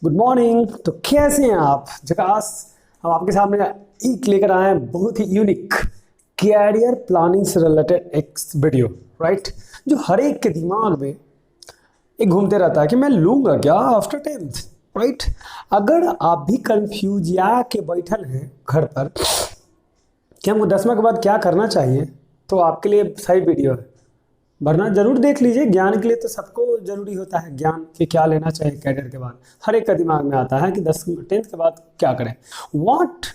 Good morning. तो कैसे हैं आप? झकास। हम आपके सामने एक लेकर आए हैं बहुत ही यूनिक कैरियर प्लानिंग से रिलेटेड एक वीडियो, राइट, जो हर एक के दिमाग में एक घूमते रहता है कि मैं लूंगा क्या आफ्टर 10th, राइट। अगर आप भी कंफ्यूज या के बैठल हैं घर पर कि हमको 10वां के बाद क्या करना चाहिए, तो आपके लिए सही वीडियो है। वरना जरूर देख लीजिए। ज्ञान के लिए तो सबको जरूरी होता है ज्ञान कि क्या लेना चाहिए कैरियर के बाद। हर एक का दिमाग में आता है कि 10th के बाद क्या करें, what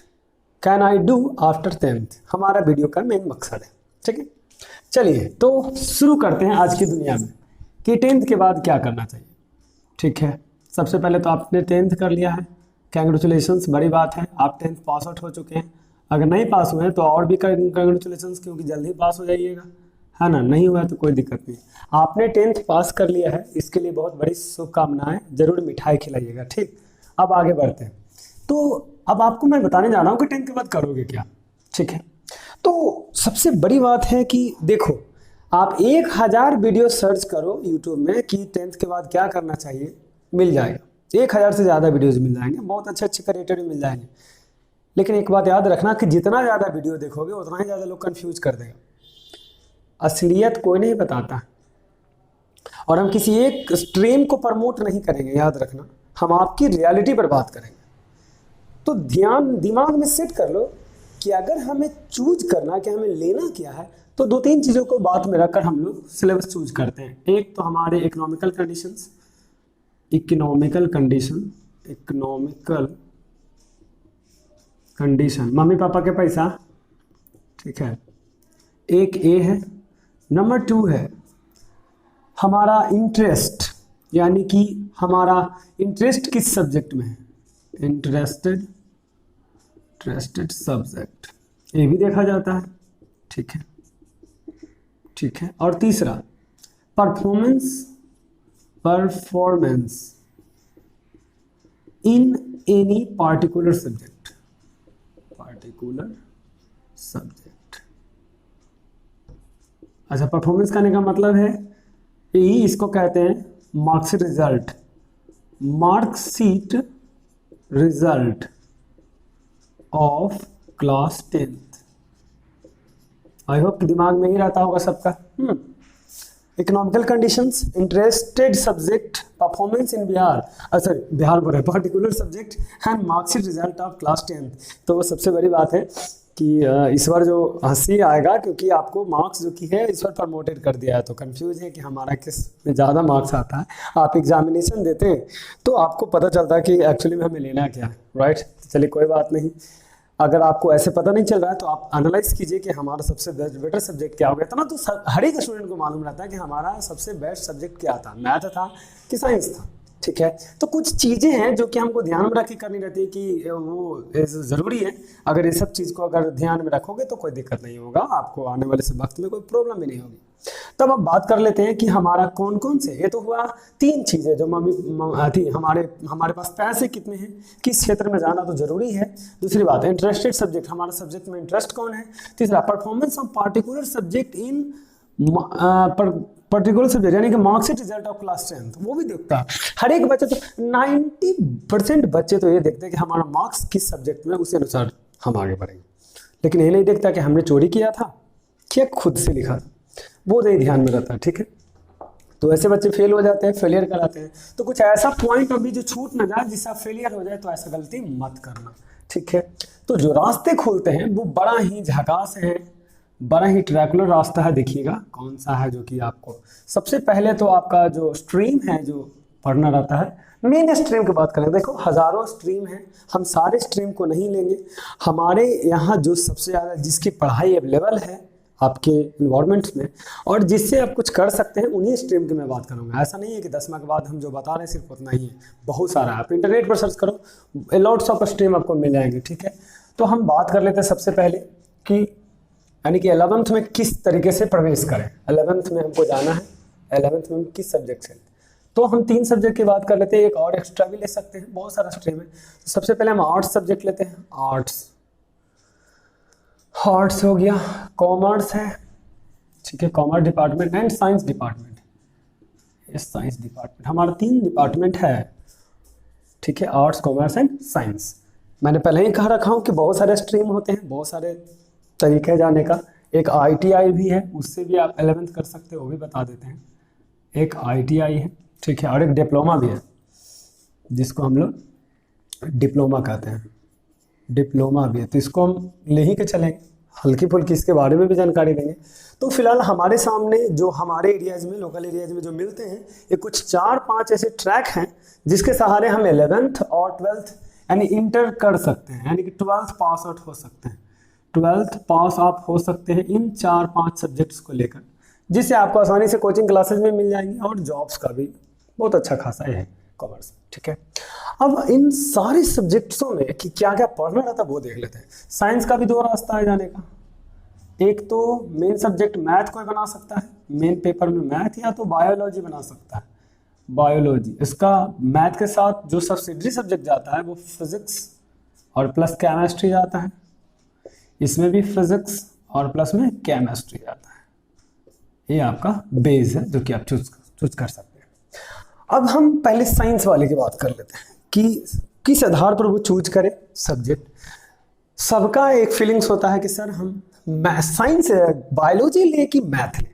can I do after 10th। हमारा वीडियो का मेन मकसद है, ठीक है। चलिए तो शुरू करते हैं आज की दुनिया में कि 10th के बाद क्या करना चाहिए। ठीक है, सबसे पहले तो आपने 10th कर लिया है, कंग्रेचुलेशंस, बड़ी बात है। आप 10th पास आउट हो चुके हैं। अगर नहीं पास हुए हैं तो और भी कंग्रेचुलेशंस, क्योंकि जल्दी पास हो जाइएगा, है ना। नहीं हुआ तो कोई दिक्कत नहीं। आपने 10th पास कर लिया है, इसके लिए बहुत बड़ी शुभकामनाएं। जरूर मिठाई खिलाइएगा, ठीक। अब आगे बढ़ते हैं। तो अब आपको मैं बताने जा रहा हूँ कि 10th के बाद करोगे क्या, ठीक है। तो सबसे बड़ी बात है कि देखो, आप 1000 वीडियो सर्च करो यूट्यूब में कि 10th के बाद क्या करना चाहिए, मिल जाएगा। 1000 से ज़्यादा वीडियोज मिल जाएंगे, बहुत अच्छे अच्छे क्रिएटर भी मिल जाएंगे। लेकिन एक बात याद रखना कि जितना ज़्यादा वीडियो देखोगे उतना ही ज़्यादा लोग कन्फ्यूज कर देगा। असलियत कोई नहीं बताता, और हम किसी एक स्ट्रीम को प्रमोट नहीं करेंगे, याद रखना। हम आपकी रियलिटी पर बात करेंगे। तो ध्यान दिमाग में सेट कर लो कि अगर हमें चूज करना कि हमें लेना क्या है, तो 2-3 चीज़ों को बात में रखकर हम लोग सिलेबस चूज करते हैं। एक तो हमारे इकोनॉमिकल कंडीशन, मम्मी पापा के पैसा, ठीक है, एक ए है। नंबर 2 है हमारा इंटरेस्ट, यानी कि हमारा इंटरेस्ट किस सब्जेक्ट में है, इंटरेस्टेड सब्जेक्ट, ये भी देखा जाता है, ठीक है, ठीक है। और तीसरा performance in any particular subject. अच्छा, परफॉर्मेंस करने का मतलब है यही, इसको कहते हैं marksheet result of class 10th। I hope दिमाग में ही रहता होगा सबका। Economical conditions, interested subject, performance in Bihar बोल रहे particular subject and marksheet result of class 10th। तो सबसे बड़ी बात है कि इस बार जो हंसी आएगा, क्योंकि आपको मार्क्स जो की है इस बार प्रमोटेड कर दिया है, तो कंफ्यूज है कि हमारा किस में ज़्यादा मार्क्स आता है। आप एग्जामिनेशन देते हैं तो आपको पता चलता है कि एक्चुअली में हमें लेना क्या है, राइट। चलिए कोई बात नहीं। अगर आपको ऐसे पता नहीं चल रहा है तो आप एनालाइज कीजिए कि हमारा सबसे बेटर सब्जेक्ट क्या होगा। इतना तो हर एक स्टूडेंट को मालूम रहता है कि हमारा सबसे बेस्ट सब्जेक्ट क्या था, मैथ था कि साइंस था, ठीक है। तो कुछ चीज़ें हैं जो कि हमको ध्यान में रख के करनी रहती है कि वो ज़रूरी है। अगर ये सब चीज़ को अगर ध्यान में रखोगे तो कोई दिक्कत नहीं होगा, आपको आने वाले से वक्त में कोई प्रॉब्लम भी नहीं होगी। तब अब बात कर लेते हैं कि हमारा कौन कौन से, ये तो हुआ 3 चीज़ें जो थी। हमारे पास पैसे कितने हैं, किस क्षेत्र में जाना तो जरूरी है। दूसरी बात है इंटरेस्टेड सब्जेक्ट, हमारा सब्जेक्ट में इंटरेस्ट कौन है। तीसरा performance of particular subject in particular subject, यानी कि marksheet result of class 10th, वो भी देखता है हर एक बच्चे। तो 90% बच्चे तो ये देखते हैं कि हमारा मार्क्स किस सब्जेक्ट में, उसी अनुसार हम आगे बढ़ेंगे। लेकिन ये नहीं देखता कि हमने चोरी किया था क्या खुद से लिखा था, वो नहीं ध्यान में रहता है, ठीक है। तो ऐसे बच्चे फेल हो जाते हैं, फेलियर कराते हैं। तो कुछ ऐसा पॉइंट अभी जो छूट ना जाए, जिससे फेलियर हो जाए, तो ऐसा गलती मत करना, ठीक है। तो जो रास्ते खोलते हैं वो बड़ा ही झकास है, बड़ा ही ट्रैकुलर रास्ता है। देखिएगा कौन सा है जो कि आपको सबसे पहले तो आपका जो स्ट्रीम है जो पढ़ना रहता है, मेन स्ट्रीम की बात करें, देखो हज़ारों स्ट्रीम है, हम सारे स्ट्रीम को नहीं लेंगे। हमारे यहाँ जो सबसे ज़्यादा जिसकी पढ़ाई अवेलेबल है आपके इन्वायरमेंट्स में और जिससे आप कुछ कर सकते हैं, उन्हीं स्ट्रीम की मैं बात करूँगा। ऐसा नहीं है कि 10वां के बाद हम जो बता रहे हैं सिर्फ उतना ही है, बहुत सारा है। आप इंटरनेट पर सर्च करो, लॉट्स ऑफ स्ट्रीम आपको मिल जाएंगे, ठीक है। तो हम बात कर लेते हैं सबसे पहले कि यानी कि 11th में किस तरीके से प्रवेश करें। 11th में हमको जाना है, 11th में हम किस सब्जेक्ट से, तो हम 3 सब्जेक्ट की बात कर लेते हैं। एक और एक्स्ट्रा भी ले सकते हैं, बहुत सारा स्ट्रीम है। तो सबसे पहले हम आर्ट्स सब्जेक्ट लेते हैं। आर्ट्स हो गया, कॉमर्स है, ठीक है, commerce department and science department. ये साइंस डिपार्टमेंट हमारा 3 डिपार्टमेंट है। ठीक है, आर्ट्स कॉमर्स एंड साइंस। मैंने पहले ही कहा रखा हूँ कि बहुत सारे स्ट्रीम होते हैं, बहुत सारे तरीके जाने का। एक ITI भी है, उससे भी आप 11th कर सकते हो, वो भी बता देते हैं। एक ITI है, ठीक है, और एक डिप्लोमा भी है जिसको हम लोग डिप्लोमा कहते हैं, डिप्लोमा भी है। तो इसको हम ले ही के चलेंगे, हल्की फुल्की इसके बारे में भी जानकारी देंगे। तो फिलहाल हमारे सामने जो हमारे एरियाज में, लोकल एरियाज में जो मिलते हैं, ये कुछ 4-5 ऐसे ट्रैक हैं जिसके सहारे हम 11th और 12th यानी इंटर कर सकते हैं, यानी कि 12th पास आउट हो सकते हैं। 12th पास आप हो सकते हैं इन 4-5 सब्जेक्ट्स को लेकर, जिससे आपको आसानी से कोचिंग क्लासेस में मिल जाएंगी और जॉब्स का भी बहुत अच्छा खासा है कॉमर्स, ठीक है। अब इन सारे सब्जेक्ट्सों में कि क्या क्या पढ़ना रहता है वो देख लेते हैं। साइंस का भी 2 रास्ता है जाने का। एक तो मेन सब्जेक्ट मैथ कोई बना सकता है, मेन पेपर में मैथ, या तो बायोलॉजी बना सकता है, बायोलॉजी। इसका मैथ के साथ जो सब्सिडरी सब्जेक्ट जाता है वो फिजिक्स और प्लस केमिस्ट्री जाता है। इसमें भी फिजिक्स और प्लस में केमिस्ट्री जाता है। ये आपका बेस है जो कि आप चूज कर सकते हैं। अब हम पहले साइंस वाले की बात कर लेते हैं कि किस आधार पर वो चूज करे सब्जेक्ट। सबका एक फीलिंग्स होता है कि सर हम साइंस बायोलॉजी ले कि मैथ ले,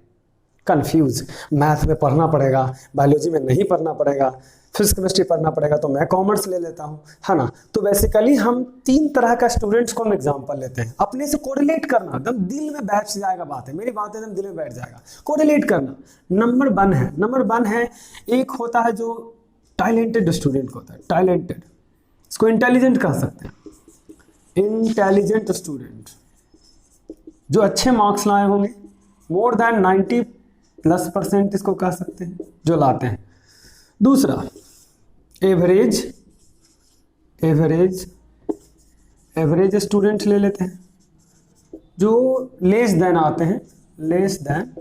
कंफ्यूज, मैथ में पढ़ना पड़ेगा, बायोलॉजी में नहीं पढ़ना पड़ेगा, फिजिक्स केमिस्ट्री पढ़ना पड़ेगा, तो मैं कॉमर्स ले लेता हूँ, है ना। तो बेसिकली हम 3 तरह का स्टूडेंट्स को हम एग्जाम्पल लेते हैं। अपने से कोरिलेट करना एकदम दिल में बैठ जाएगा, बात है मेरी, बात एकदम दिल में बैठ जाएगा। कोरिलेट करना नंबर 1 है। एक होता है जो टैलेंटेड स्टूडेंट होता है, टैलेंटेड, इसको इंटेलिजेंट कह सकते हैं। इंटेलिजेंट स्टूडेंट जो अच्छे मार्क्स लाए होंगे, मोर देन 90+% इसको कह सकते हैं, जो लाते हैं। दूसरा एवरेज स्टूडेंट ले लेते हैं, जो लेस देन आते हैं, लेस देन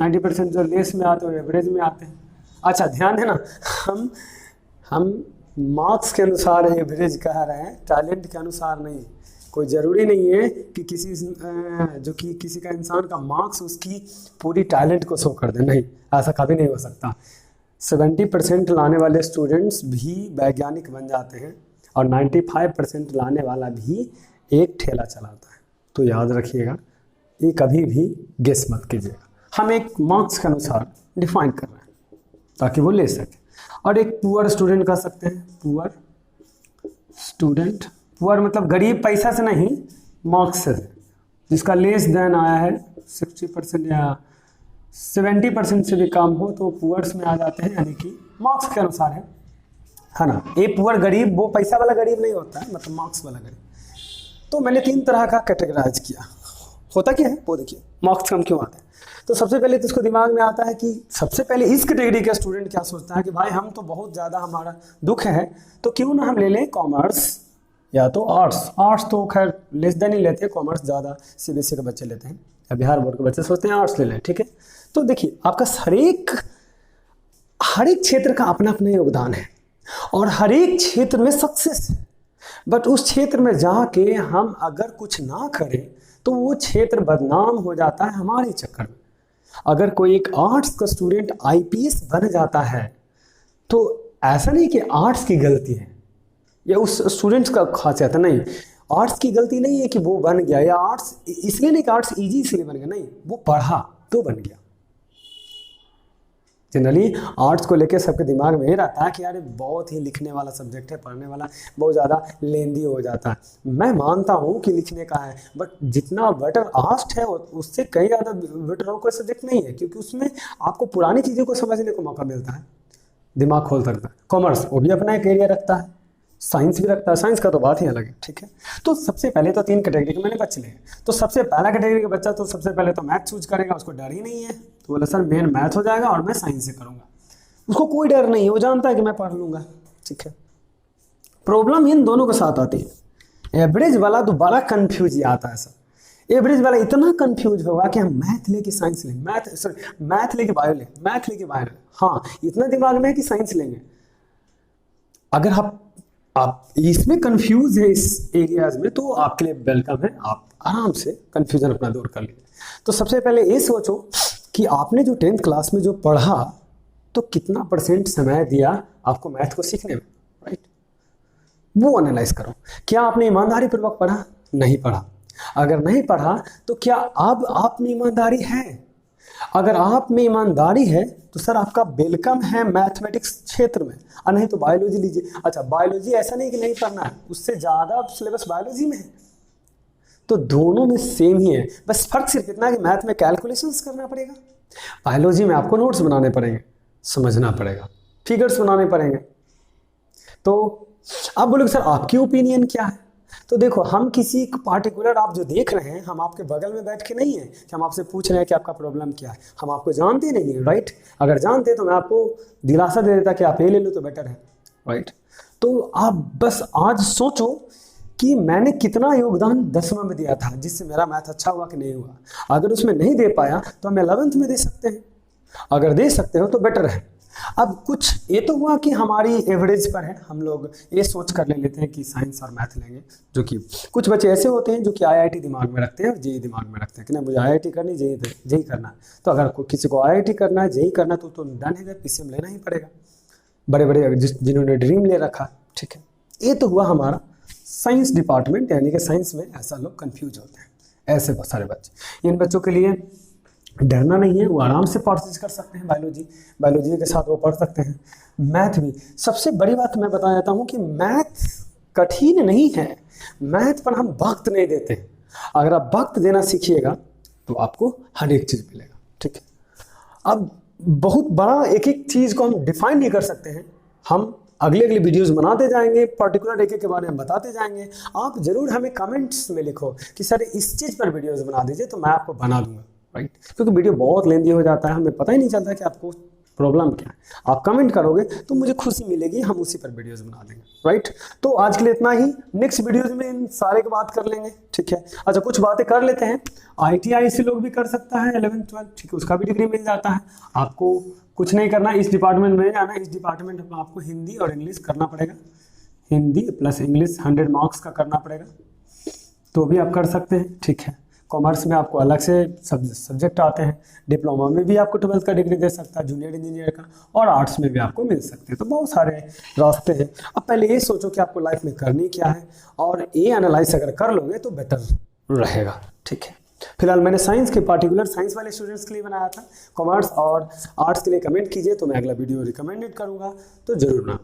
90% जो लेस में आते हैं एवरेज में आते हैं। अच्छा ध्यान देना, हम मार्क्स के अनुसार एवरेज कह रहे हैं, टैलेंट के अनुसार नहीं। कोई ज़रूरी नहीं है कि किसी का इंसान का मार्क्स उसकी पूरी टैलेंट को शो कर दे, नहीं, ऐसा कभी नहीं हो सकता। 70% लाने वाले स्टूडेंट्स भी वैज्ञानिक बन जाते हैं और 95% लाने वाला भी एक ठेला चलाता है। तो याद रखिएगा, ये कभी भी गेस मत कीजिएगा। हम एक मार्क्स के अनुसार डिफाइन कर रहे हैं ताकि वो ले सके। और एक पुअर स्टूडेंट कह सकते हैं, पुअर स्टूडेंट, पुअर मतलब गरीब, पैसा से नहीं मार्क्स से, जिसका लेस देन आया है 60% या 70% से भी कम हो तो पुअर्स में आ जाते हैं, यानी कि मार्क्स के अनुसार है ना। ये पुअर गरीब वो पैसा वाला गरीब नहीं होता है, मतलब मार्क्स वाला गरीब। तो मैंने 3 तरह का कैटेगराइज किया। होता क्या है वो देखिए, मार्क्स कम क्यों आते हैं। तो सबसे पहले तो इसको दिमाग में आता है कि सबसे पहले इस कैटेगरी का स्टूडेंट क्या सोचता है कि भाई हम तो बहुत ज़्यादा हमारा दुख है, तो क्यों ना हम ले लें कॉमर्स या तो आर्ट्स। आर्ट्स तो खैर लेस देन ही लेते हैं, कॉमर्स ज़्यादा CBSE के बच्चे लेते हैं या बिहार बोर्ड के बच्चे सोचते हैं आर्ट्स ले लें, ठीक है। तो देखिए आपका हर एक क्षेत्र का अपना अपना योगदान है और हर एक क्षेत्र में सक्सेस है, बट उस क्षेत्र में जाके हम अगर कुछ ना करें तो वो क्षेत्र बदनाम हो जाता है हमारे चक्कर में। अगर कोई एक आर्ट्स का स्टूडेंट IPS बन जाता है तो ऐसा नहीं कि आर्ट्स की गलती है या उस स्टूडेंट्स का खासियत है, नहीं, आर्ट्स की गलती नहीं है कि वो बन गया, या आर्ट्स इसलिए नहीं कि आर्ट्स इजी इसलिए बन गया, नहीं, वो पढ़ा तो बन गया। जनरली आर्ट्स को लेकर सबके दिमाग में ये रहता है कि यार बहुत ही लिखने वाला सब्जेक्ट है, पढ़ने वाला बहुत ज़्यादा लेंदी हो जाता है। मैं मानता हूँ कि लिखने का है, बट जितना बेटर आर्ट्स है उससे कहीं ज़्यादा बेटर और कोई सब्जेक्ट नहीं है, क्योंकि उसमें आपको पुरानी चीज़ों को समझने को मौका मिलता है, दिमाग खोल सकता है। कॉमर्स वो भी अपना एक एरिया रखता है, साइंस भी रखता है, साइंस का तो बात ही अलग है, ठीक है। तो सबसे पहले तो 3 कैटेगरी के मैंने बच्चे लिए। तो सबसे पहला कैटेगरी का बच्चा तो सबसे पहले तो मैथ चूज करेगा, उसको डर ही नहीं है, तो बोला सर मेन मैथ हो जाएगा और मैं साइंस से करूँगा। उसको कोई डर नहीं है, वो जानता है कि मैं पढ़ लूँगा, ठीक है। प्रॉब्लम इन दोनों के साथ आती है। एवरेज वाला तो बड़ा कन्फ्यूज आता है सर, एवरेज वाला इतना कन्फ्यूज होगा कि हम मैथ लेके साइंस लें, मैथ लेके बायो लें, मैथ लेके बायो लें, हाँ इतना दिमाग में है कि साइंस लेंगे। अगर आप इसमें कंफ्यूज है इस एरियाज में तो आपके लिए वेलकम है, आप आराम से कंफ्यूजन अपना दूर कर लीजिए। तो सबसे पहले ये सोचो कि आपने जो 10th क्लास में जो पढ़ा तो कितना % समय दिया आपको मैथ को सीखने में। वो एनालाइज करो। क्या आपने ईमानदारी पूर्वक पढ़ा? नहीं पढ़ा। अगर नहीं पढ़ा तो क्या अब आप में ईमानदारी है? अगर आप में ईमानदारी है तो सर आपका वेलकम है मैथमेटिक्स क्षेत्र में, और नहीं तो बायोलॉजी लीजिए। अच्छा, बायोलॉजी ऐसा नहीं कि नहीं पढ़ना है, उससे ज़्यादा सिलेबस बायोलॉजी में है, तो दोनों में सेम ही है, बस फर्क सिर्फ इतना कि मैथ में कैलकुलेशंस करना पड़ेगा, बायोलॉजी में आपको नोट्स बनाने पड़ेंगे, समझना पड़ेगा, फिगर्स बनाने पड़ेंगे। तो आप बोलोगे सर आपकी ओपिनियन क्या है? तो देखो, हम किसी पार्टिकुलर, आप जो देख रहे हैं, हम आपके बगल में बैठ के नहीं है कि हम आपसे पूछ रहे हैं कि आपका प्रॉब्लम क्या है, हम आपको जानते नहीं है, राइट? अगर जानते तो मैं आपको दिलासा दे देता कि आप ये ले लो तो बेटर है, राइट? तो आप बस आज सोचो कि मैंने कितना योगदान 10वीं में दिया था जिससे मेरा मैथ अच्छा हुआ कि नहीं हुआ। अगर उसमें नहीं दे पाया तो हम 11th में दे सकते हैं, अगर दे सकते हो तो बेटर है। अब कुछ ये तो हुआ कि हमारी एवरेज पर है, हम लोग ये सोच कर ले लेते हैं कि साइंस और मैथ लेंगे, जो कि कुछ बच्चे ऐसे होते हैं जो कि आईआईटी दिमाग में रखते हैं और जेई दिमाग में रखते हैं कि ना मुझे आईआईटी करनी, जेई करना है। तो अगर किसी को आईआईटी करना है, जेई करना है तो डन है, पीसीएम लेना ही पड़ेगा, बड़े बड़े जिन्होंने ड्रीम ले रखा, ठीक है। ये तो हुआ हमारा साइंस डिपार्टमेंट, यानी कि साइंस में ऐसा लोग कंफ्यूज होते हैं, ऐसे बहुत सारे बच्चे। इन बच्चों के लिए डरना नहीं है, वो आराम से परचेज कर सकते हैं, बायोलॉजी के साथ वो पढ़ सकते हैं। मैथ भी, सबसे बड़ी बात मैं बता देता हूँ कि मैथ कठिन नहीं है, मैथ पर हम वक्त नहीं देते। अगर आप वक्त देना सीखिएगा तो आपको हर एक चीज़ मिलेगा, ठीक है। अब बहुत बड़ा एक एक चीज़ को हम डिफाइन नहीं कर सकते हैं, हम अगले वीडियोस बनाते जाएंगे, पर्टिकुलर एक के बारे में बताते जाएंगे। आप जरूर हमें कमेंट्स में लिखो कि सर इस चीज़ पर वीडियोस बना दीजिए, तो मैं आपको बना दूंगा, राइट? क्योंकि वीडियो बहुत लेंदी हो जाता है, हमें पता ही नहीं चलता कि आपको प्रॉब्लम क्या है। आप कमेंट करोगे तो मुझे खुशी मिलेगी, हम उसी पर वीडियोस बना देंगे, राइट? तो आज के लिए इतना ही, नेक्स्ट वीडियोस में इन सारे की बात कर लेंगे, ठीक है। अच्छा, कुछ बातें कर लेते हैं। ITI से लोग भी कर सकता है 11th 12th, ठीक है, उसका भी डिग्री मिल जाता है। आपको कुछ नहीं करना, इस डिपार्टमेंट में जाना, इस डिपार्टमेंट में आपको हिंदी और इंग्लिश करना पड़ेगा, हिंदी प्लस इंग्लिश 100 मार्क्स का करना पड़ेगा, तो भी आप कर सकते हैं, ठीक है। कॉमर्स में आपको अलग से सब्जेक्ट आते हैं, डिप्लोमा में भी आपको 12th का डिग्री दे सकता है, जूनियर इंजीनियर का, और आर्ट्स में भी आपको मिल सकते हैं। तो बहुत सारे रास्ते हैं। अब पहले ये सोचो कि आपको लाइफ में करनी क्या है, और ये एनालाइज अगर कर लोगे तो बेटर रहेगा, ठीक है। फिलहाल मैंने साइंस के, पार्टिकुलर साइंस वाले स्टूडेंट्स के लिए बनाया था। कॉमर्स और आर्ट्स के लिए कमेंट कीजिए, तो मैं अगला वीडियो रिकमेंडेड करूँगा, तो जरूर ना।